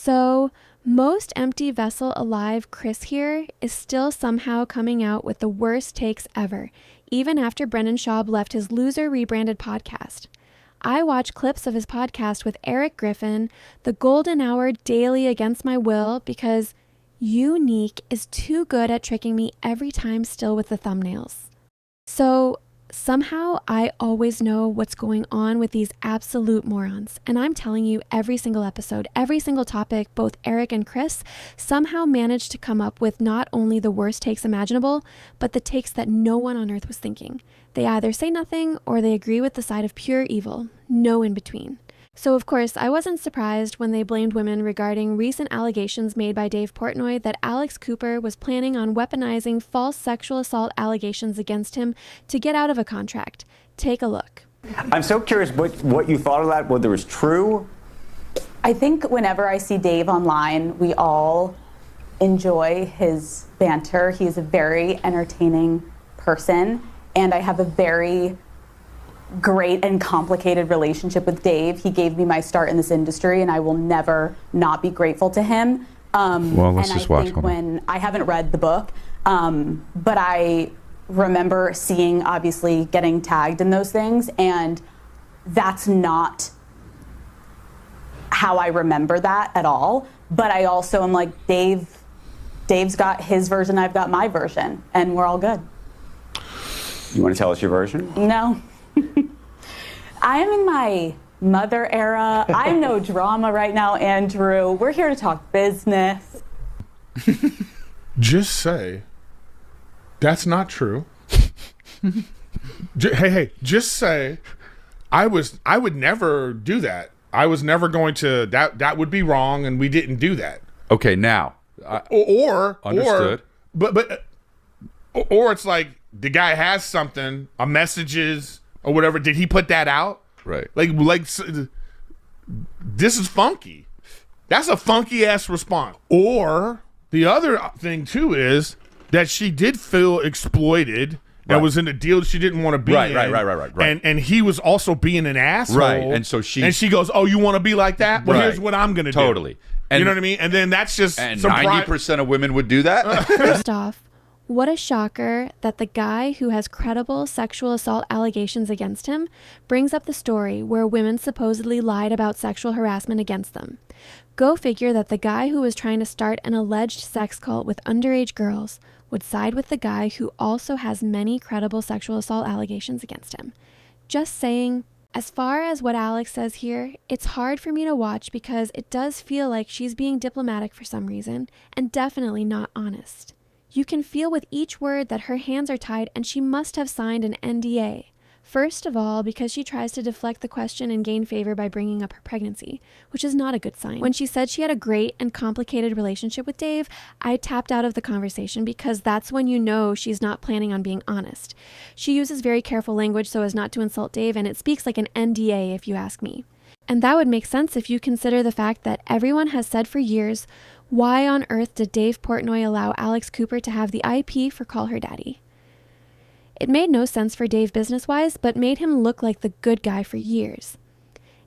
So, most empty vessel alive Chris here is still somehow coming out with the worst takes ever, even after Brendan Schaub left his loser rebranded podcast. I watch clips of his podcast with Eric Griffin, the golden hour daily against my will, because Unique is too good at tricking me every time still with the thumbnails. So somehow I always know what's going on with these absolute morons. And I'm telling you, every single episode, every single topic, both Eric and Chris somehow managed to come up with not only the worst takes imaginable, but the takes that no one on earth was thinking. They either say nothing or they agree with the side of pure evil. No in between. So of course, I wasn't surprised when they blamed women regarding recent allegations made by Dave Portnoy that Alex Cooper was planning on weaponizing false sexual assault allegations against him to get out of a contract. Take a look. I'm so curious what you thought of that, whether it was true. I think whenever I see Dave online, we all enjoy his banter. He's a very entertaining person, and I have a very great and complicated relationship with Dave. He gave me my start in this industry, and I will never not be grateful to him. Well, let's just watch. When I haven't read the book, but I remember seeing, obviously, getting tagged in those things, and that's not how I remember that at all. But I also am like, Dave's got his version, I've got my version, and we're all good. You want to tell us your version? No. I am in my mother era. I'm no drama right now, Andrew. We're here to talk business. Just say that's not true. Hey, just say I would never do that. I was never going to. That would be wrong, and we didn't do that. Okay, now. Understood. Or it's like the guy has something, a messages or whatever. Did he put that out? Right. Like this is funky. That's a funky ass response. Or the other thing too is that she did feel exploited. That was in a deal she didn't want to be in. Right. And he was also being an asshole. Right. And so she goes, "Oh, you want to be like that? Well, here's what I'm going to do." Totally. And, you know what I mean? And then that's just and 90% of women would do that. First off, what a shocker that the guy who has credible sexual assault allegations against him brings up the story where women supposedly lied about sexual harassment against them. Go figure that the guy who was trying to start an alleged sex cult with underage girls would side with the guy who also has many credible sexual assault allegations against him. Just saying. As far as what Alex says here, it's hard for me to watch because it does feel like she's being diplomatic for some reason and definitely not honest. You can feel with each word that her hands are tied and she must have signed an NDA. First of all, because she tries to deflect the question and gain favor by bringing up her pregnancy, which is not a good sign. When she said she had a great and complicated relationship with Dave, I tapped out of the conversation because that's when you know she's not planning on being honest. She uses very careful language so as not to insult Dave, and it speaks like an NDA if you ask me. And that would make sense if you consider the fact that everyone has said for years, why on earth did Dave Portnoy allow Alex Cooper to have the IP for Call Her Daddy? It made no sense for Dave business-wise, but made him look like the good guy for years.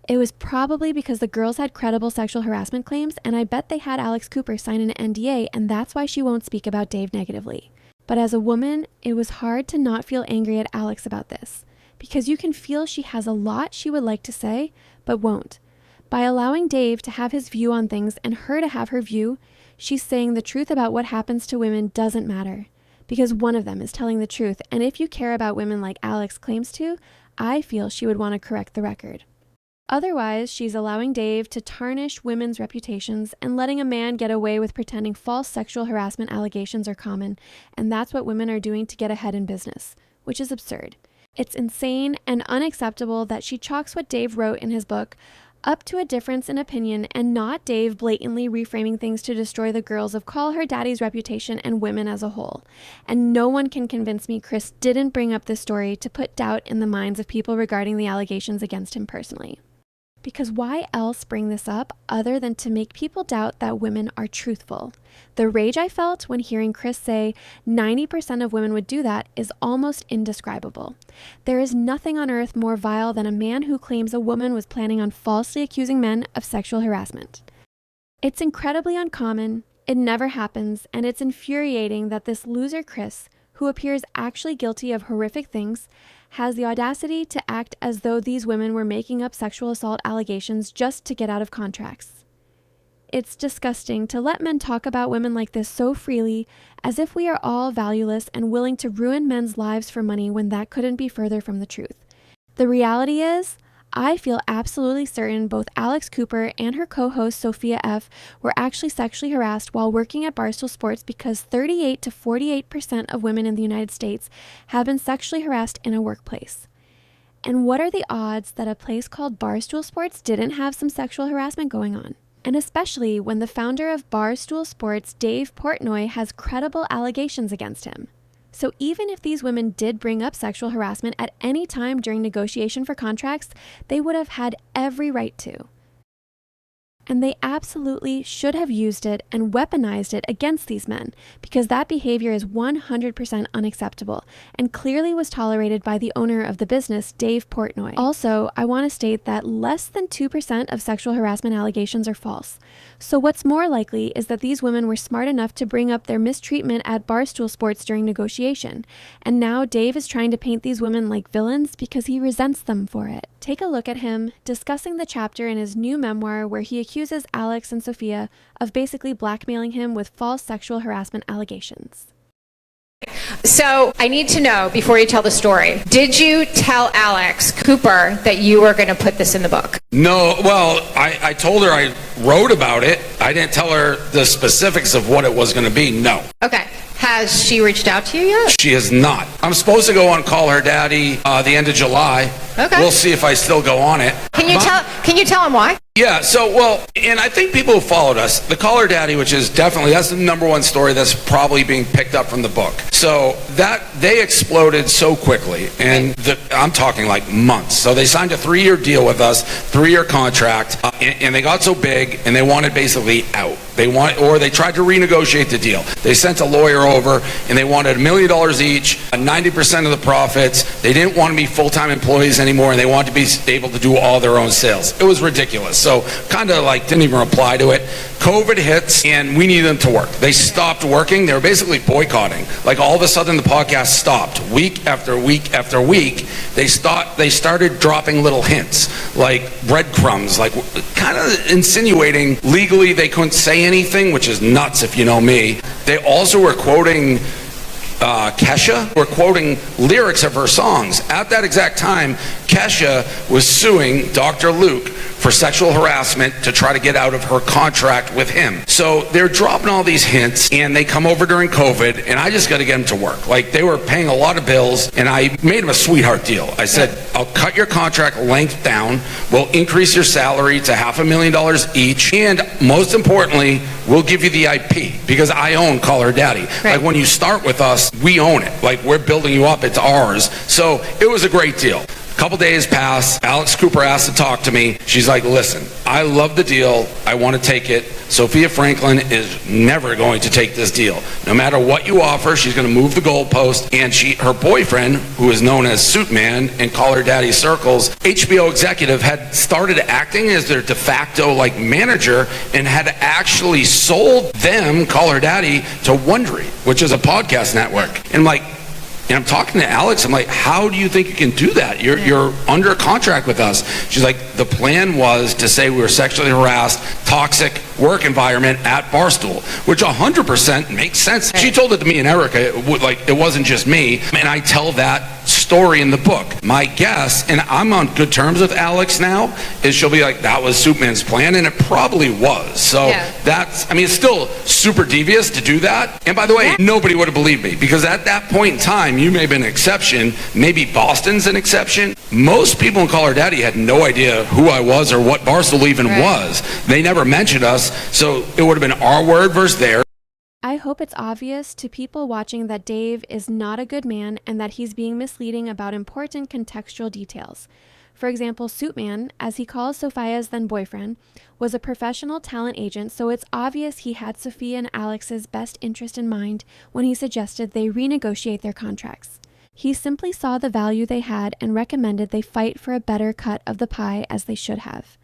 It was probably because the girls had credible sexual harassment claims, and I bet they had Alex Cooper sign an NDA, and that's why she won't speak about Dave negatively. But as a woman, it was hard to not feel angry at Alex about this, because you can feel she has a lot she would like to say, but won't. By allowing Dave to have his view on things and her to have her view, she's saying the truth about what happens to women doesn't matter. Because one of them is telling the truth, and if you care about women like Alex claims to, I feel she would want to correct the record. Otherwise, she's allowing Dave to tarnish women's reputations and letting a man get away with pretending false sexual harassment allegations are common, and that's what women are doing to get ahead in business, which is absurd. It's insane and unacceptable that she chalks what Dave wrote in his book up to a difference in opinion and not Dave blatantly reframing things to destroy the girls of Call Her Daddy's reputation and women as a whole. And no one can convince me Chris didn't bring up this story to put doubt in the minds of people regarding the allegations against him personally. Because why else bring this up other than to make people doubt that women are truthful? The rage I felt when hearing Chris say 90% of women would do that is almost indescribable. There is nothing on earth more vile than a man who claims a woman was planning on falsely accusing men of sexual harassment. It's incredibly uncommon, it never happens, and it's infuriating that this loser Chris, who appears actually guilty of horrific things, has the audacity to act as though these women were making up sexual assault allegations just to get out of contracts. It's disgusting to let men talk about women like this so freely, as if we are all valueless and willing to ruin men's lives for money when that couldn't be further from the truth. The reality is, I feel absolutely certain both Alex Cooper and her co-host Sophia F. were actually sexually harassed while working at Barstool Sports, because 38 to 48% of women in the United States have been sexually harassed in a workplace. And what are the odds that a place called Barstool Sports didn't have some sexual harassment going on? And especially when the founder of Barstool Sports, Dave Portnoy, has credible allegations against him. So even if these women did bring up sexual harassment at any time during negotiation for contracts, they would have had every right to. And they absolutely should have used it and weaponized it against these men, because that behavior is 100% unacceptable and clearly was tolerated by the owner of the business, Dave Portnoy. Also, I want to state that less than 2% of sexual harassment allegations are false. So what's more likely is that these women were smart enough to bring up their mistreatment at Barstool Sports during negotiation, and now Dave is trying to paint these women like villains because he resents them for it. Take a look at him discussing the chapter in his new memoir where he accuses Alex and Sophia of basically blackmailing him with false sexual harassment allegations. So I need to know, before you tell the story, did you tell Alex Cooper that you were going to put this in the book? No, well, I told her I wrote about it. I didn't tell her the specifics of what it was going to be, no. Okay. Has she reached out to you yet? She has not. I'm supposed to go on Call Her Daddy the end of July. Okay. We'll see if I still go on it. Can you tell him why? Yeah, so, well, and I think people who followed us, the Call Her Daddy, which is definitely, that's the number one story that's probably being picked up from the book. So that, they exploded so quickly, and I'm talking like months. So they signed a 3-year deal with us, 3-year contract, and they got so big, and they wanted basically out. They tried to renegotiate the deal. They sent a lawyer over, and they wanted $1 million each, 90% of the profits. They didn't want to be full-time employees anymore, and they wanted to be able to do all their own sales. It was ridiculous. So kind of like didn't even reply to it. COVID hits, and we needed them to work. They stopped working. They were basically boycotting. Like all of a sudden, the podcast stopped. Week after week after week, they started dropping little hints, like breadcrumbs, like kind of insinuating legally they couldn't say anything, which is nuts if you know me. They also were quoting Kesha, were quoting lyrics of her songs. At that exact time, Kesha was suing Dr. Luke for sexual harassment to try to get out of her contract with him. So they're dropping all these hints, and they come over during COVID, and I just got to get them to work. Like, they were paying a lot of bills, and I made them a sweetheart deal. I said, I'll cut your contract length down, we'll increase your salary to $500,000 each, and most importantly, we'll give you the IP, because I own Call Her Daddy. Right. Like, when you start with us, we own it. Like, we're building you up, it's ours. So it was a great deal. Couple days pass, Alex Cooper asked to talk to me. She's like, listen, I love the deal, I want to take it. Sophia Franklin is never going to take this deal. No matter what you offer, she's going to move the goalpost. And her boyfriend, who is known as Suit Man in Call Her Daddy circles, HBO executive, had started acting as their de facto manager and had actually sold them, Call Her Daddy, to Wondery, which is a podcast network. And I'm talking to Alex, I'm like, how do you think you can do that? You're under contract with us. She's like, the plan was to say we were sexually harassed, toxic work environment at Barstool, which 100% makes sense. She told it to me and Erica, it wasn't just me, and I tell that story in the book. My guess, and I'm on good terms with Alex now, is she'll be like, that was Superman's plan, and it probably was. So it's still super devious to do that. And by the way, nobody would have believed me, because at that point in time, you may have been an exception, maybe Boston's an exception. Most people in Call Her Daddy had no idea who I was or what Barstool even was. They never mentioned us, so it would have been our word versus theirs. I hope it's obvious to people watching that Dave is not a good man and that he's being misleading about important contextual details. For example, Suitman, as he calls Sophia's then boyfriend, was a professional talent agent, so it's obvious he had Sophia and Alex's best interest in mind when he suggested they renegotiate their contracts. He simply saw the value they had and recommended they fight for a better cut of the pie, as they should have.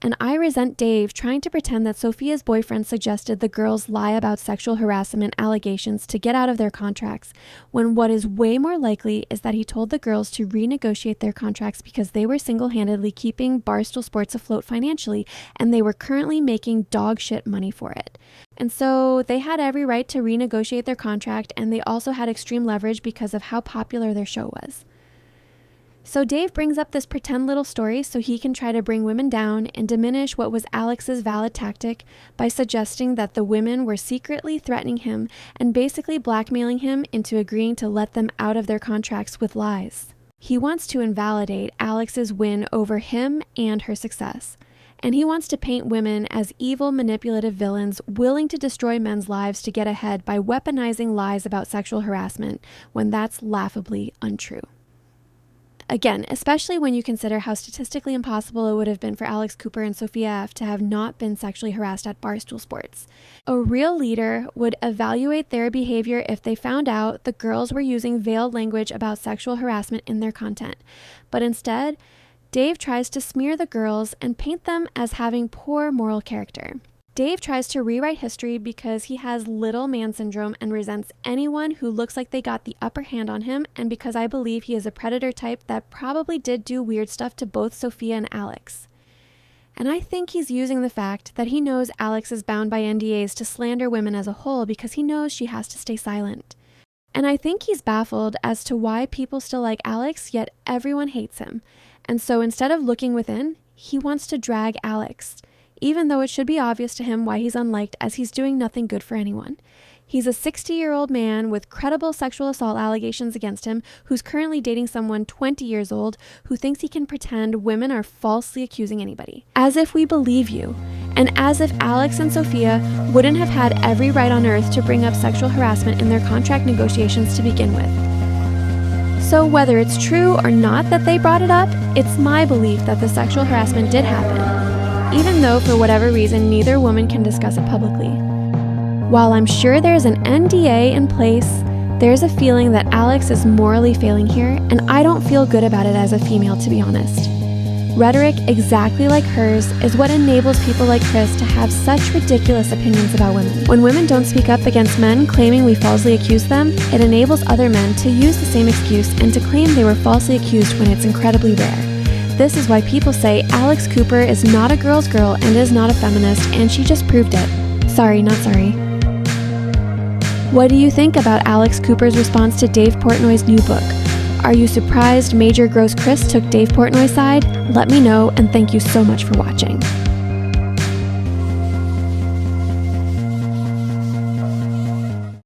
and I resent Dave trying to pretend that Sophia's boyfriend suggested the girls lie about sexual harassment allegations to get out of their contracts, when what is way more likely is that he told the girls to renegotiate their contracts because they were single-handedly keeping Barstool Sports afloat financially, and they were currently making dog shit money for it. And so they had every right to renegotiate their contract, and they also had extreme leverage because of how popular their show was. So Dave brings up this pretend little story so he can try to bring women down and diminish what was Alex's valid tactic by suggesting that the women were secretly threatening him and basically blackmailing him into agreeing to let them out of their contracts with lies. He wants to invalidate Alex's win over him and her success. And he wants to paint women as evil, manipulative villains willing to destroy men's lives to get ahead by weaponizing lies about sexual harassment when that's laughably untrue. Again, especially when you consider how statistically impossible it would have been for Alex Cooper and Sophia F. to have not been sexually harassed at Barstool Sports. A real leader would evaluate their behavior if they found out the girls were using veiled language about sexual harassment in their content. But instead, Dave tries to smear the girls and paint them as having poor moral character. Dave tries to rewrite history because he has little man syndrome and resents anyone who looks like they got the upper hand on him, and because I believe he is a predator type that probably did do weird stuff to both Sophia and Alex. And I think he's using the fact that he knows Alex is bound by NDAs to slander women as a whole because he knows she has to stay silent. And I think he's baffled as to why people still like Alex, yet everyone hates him. And so instead of looking within, he wants to drag Alex, even though it should be obvious to him why he's unliked, as he's doing nothing good for anyone. He's a 60-year-old man with credible sexual assault allegations against him, who's currently dating someone 20 years old, who thinks he can pretend women are falsely accusing anybody. As if we believe you. And as if Alex and Sophia wouldn't have had every right on earth to bring up sexual harassment in their contract negotiations to begin with. So whether it's true or not that they brought it up, it's my belief that the sexual harassment did happen, even though for whatever reason neither woman can discuss it publicly. While I'm sure there's an NDA in place, there's a feeling that Alex is morally failing here, and I don't feel good about it as a female, to be honest. Rhetoric exactly like hers is what enables people like Chris to have such ridiculous opinions about women. When women don't speak up against men claiming we falsely accuse them, it enables other men to use the same excuse and to claim they were falsely accused when it's incredibly rare. This is why people say Alex Cooper is not a girl's girl and is not a feminist, and she just proved it. Sorry, not sorry. What do you think about Alex Cooper's response to Dave Portnoy's new book? Are you surprised Major Gross Chris took Dave Portnoy's side? Let me know, and thank you so much for watching.